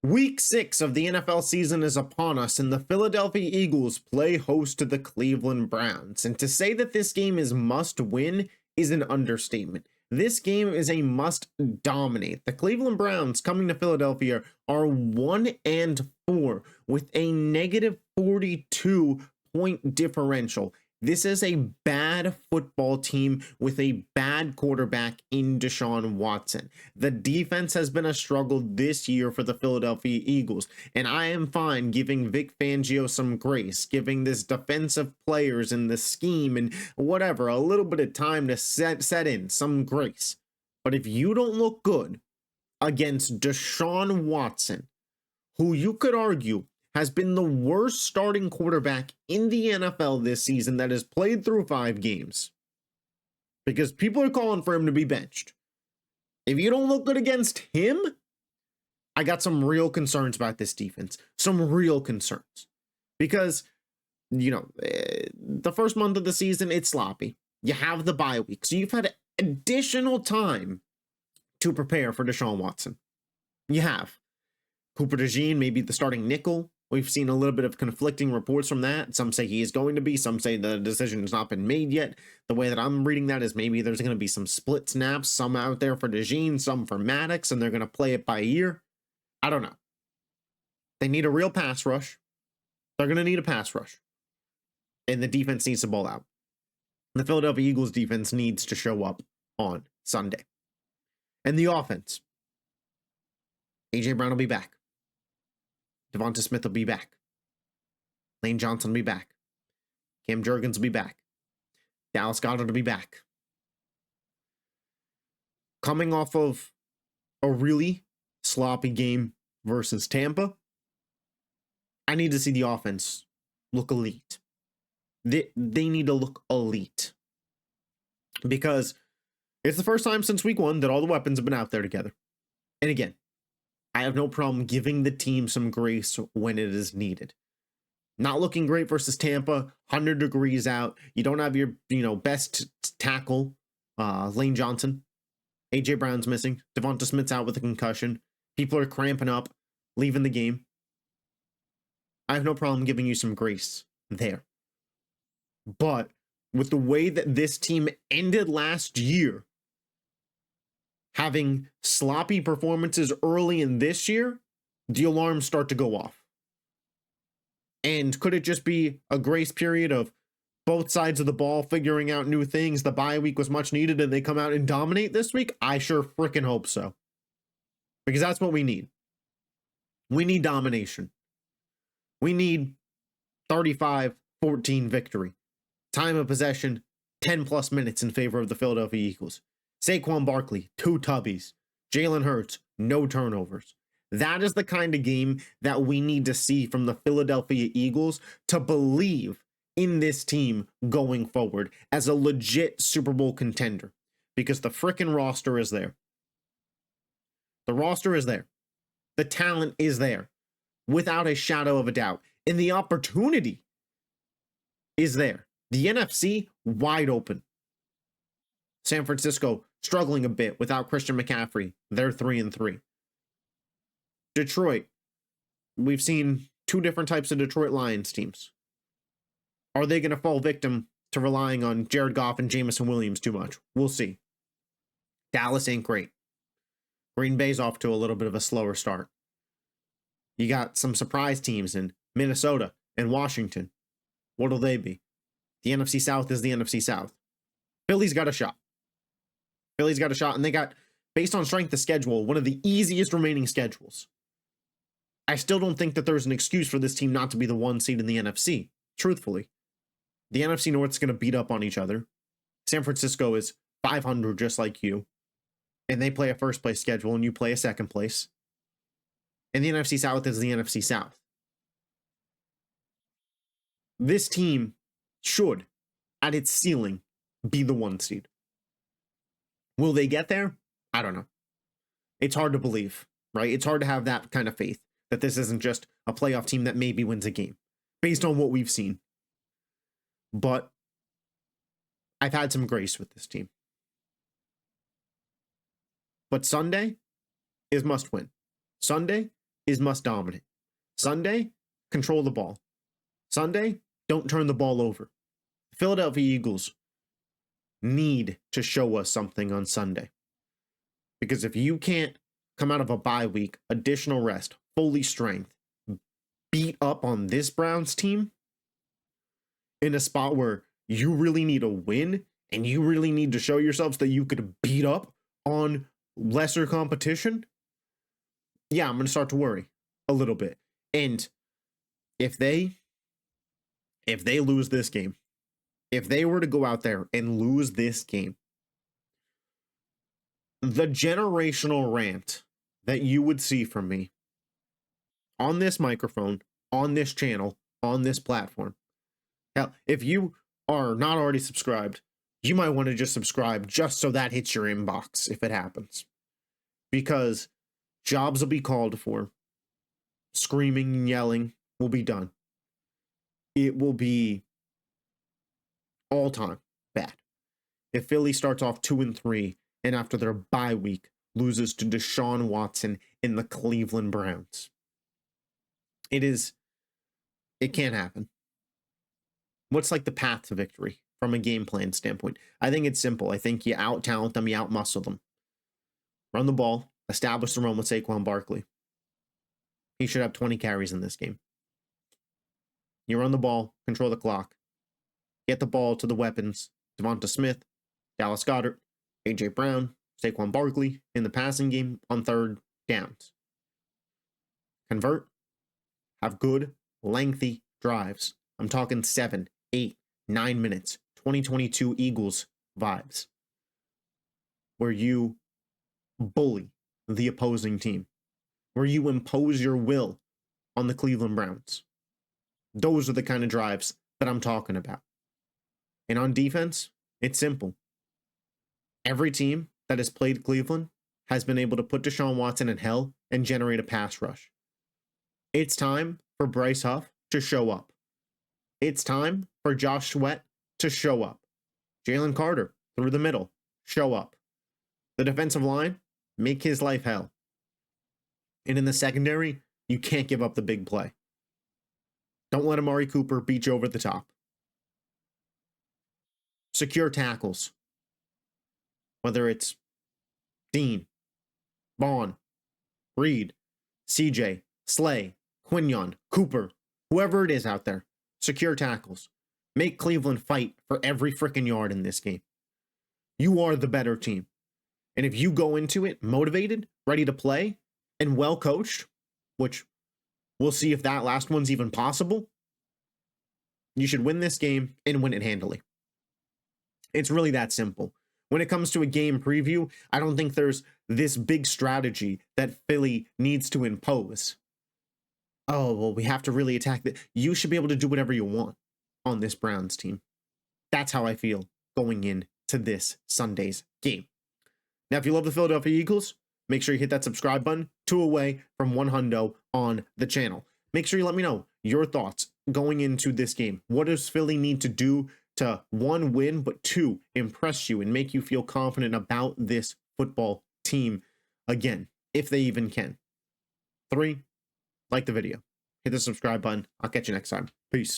Week 6 of the NFL season is upon us, and the Philadelphia Eagles play host to the Cleveland Browns. And to say that this game is must win is an understatement. This game is a must dominate. The Cleveland Browns coming to Philadelphia are 1-4 with a negative 42 point differential. This is a bad football team with a bad quarterback in Deshaun Watson. The defense has been a struggle this year for the Philadelphia Eagles, and I am fine giving Vic Fangio some grace, giving this defensive players and the scheme and whatever a little bit of time to set in some grace. But if you don't look good against Deshaun Watson, who you could argue has been the worst starting quarterback in the NFL this season that has played through 5 games, because people are calling for him to be benched. If you don't look good against him, I got some real concerns about this defense. Some real concerns. Because, the first month of the season, it's sloppy. You have the bye week, so you've had additional time to prepare for Deshaun Watson. You have. Cooper DeJean may be the starting nickel. We've seen a little bit of conflicting reports from that. Some say he is going to be. Some say the decision has not been made yet. The way that I'm reading that is maybe there's going to be some split snaps, some out there for DeJean, some for Maddox, and they're going to play it by ear. I don't know. They need a real pass rush. They're going to need a pass rush. And the defense needs to ball out. The Philadelphia Eagles defense needs to show up on Sunday. And the offense. A.J. Brown will be back. Devonta Smith will be back. Lane Johnson will be back. Cam Jurgens will be back. Dallas Goedert will be back. Coming off of a really sloppy game versus Tampa, I need to see the offense look elite. They need to look elite. Because it's the first time since week 1 that all the weapons have been out there together. And again, I have no problem giving the team some grace when it is needed. Not looking great versus Tampa, 100 degrees out. You don't have your, best tackle, Lane Johnson. A.J. Brown's missing. Devonta Smith's out with a concussion. People are cramping up, leaving the game. I have no problem giving you some grace there. But with the way that this team ended last year, having sloppy performances early in this year, the alarms start to go off. And could it just be a grace period of both sides of the ball figuring out new things? The bye week was much needed and they come out and dominate this week? I sure freaking hope so. Because that's what we need. We need domination. We need 35-14 victory. Time of possession, 10 plus minutes in favor of the Philadelphia Eagles. Saquon Barkley, 2 tubbies. Jalen Hurts, no turnovers. That is the kind of game that we need to see from the Philadelphia Eagles to believe in this team going forward as a legit Super Bowl contender. Because the frickin' roster is there. The roster is there. The talent is there. Without a shadow of a doubt. And the opportunity is there. The NFC, wide open. San Francisco struggling a bit without Christian McCaffrey. They're 3-3. Detroit. We've seen 2 different types of Detroit Lions teams. Are they going to fall victim to relying on Jared Goff and Jameson Williams too much? We'll see. Dallas ain't great. Green Bay's off to a little bit of a slower start. You got some surprise teams in Minnesota and Washington. What'll they be? The NFC South is the NFC South. Philly's got a shot. Philly's got a shot, and they got, based on strength of schedule, one of the easiest remaining schedules. I still don't think that there's an excuse for this team not to be the 1 seed in the NFC, truthfully. The NFC North's going to beat up on each other. San Francisco is 500 just like you, and they play a first place schedule, and you play a second place. And the NFC South is the NFC South. This team should, at its ceiling, be the 1 seed. Will they get there? I don't know. It's hard to believe, right? It's hard to have that kind of faith that this isn't just a playoff team that maybe wins a game based on what we've seen. But I've had some grace with this team. But Sunday is must win. Sunday is must dominate. Sunday, control the ball. Sunday, don't turn the ball over. Philadelphia Eagles need to show us something on Sunday. Because if you can't come out of a bye week, additional rest, fully strength, beat up on this Browns team in a spot where you really need a win and you really need to show yourselves that you could beat up on lesser competition, yeah, I'm going to start to worry a little bit. And if they lose this game, if they were to go out there and lose this game, the generational rant that you would see from me on this microphone, on this channel, on this platform. Hell, if you are not already subscribed, you might want to just subscribe just so that hits your inbox if it happens. Because jobs will be called for. Screaming and yelling will be done. It will be all time bad. If Philly starts off 2-3 and after their bye week loses to Deshaun Watson in the Cleveland Browns. It can't happen. What's like the path to victory from a game plan standpoint? I think it's simple. I think you out-talent them, you out-muscle them. Run the ball, establish the run with Saquon Barkley. He should have 20 carries in this game. You run the ball, control the clock. Get the ball to the weapons. Devonta Smith, Dallas Goedert, A.J. Brown, Saquon Barkley in the passing game on third downs. Convert. Have good, lengthy drives. I'm talking 7, 8, 9 minutes. 2022 Eagles vibes. Where you bully the opposing team. Where you impose your will on the Cleveland Browns. Those are the kind of drives that I'm talking about. And on defense, it's simple. Every team that has played Cleveland has been able to put Deshaun Watson in hell and generate a pass rush. It's time for Bryce Huff to show up. It's time for Josh Sweat to show up. Jalen Carter, through the middle, show up. The defensive line, make his life hell. And in the secondary, you can't give up the big play. Don't let Amari Cooper beat you over the top. Secure tackles. Whether it's Dean, Vaughn, Reed, CJ, Slay, Quinion, Cooper, whoever it is out there, secure tackles. Make Cleveland fight for every freaking yard in this game. You are the better team. And if you go into it motivated, ready to play, and well coached, which we'll see if that last one's even possible, you should win this game and win it handily. It's really that simple. When it comes to a game preview, I don't think there's this big strategy that Philly needs to impose. Oh, well, we have to really attack that. You should be able to do whatever you want on this Browns team. That's how I feel going into this Sunday's game. Now, if you love the Philadelphia Eagles, make sure you hit that subscribe button. 2 away from 100 on the channel. Make sure you let me know your thoughts going into this game. What does Philly need to do to 1, win, but 2, impress you and make you feel confident about this football team again, if they even can? 3, like the video. Hit the subscribe button. I'll catch you next time. Peace.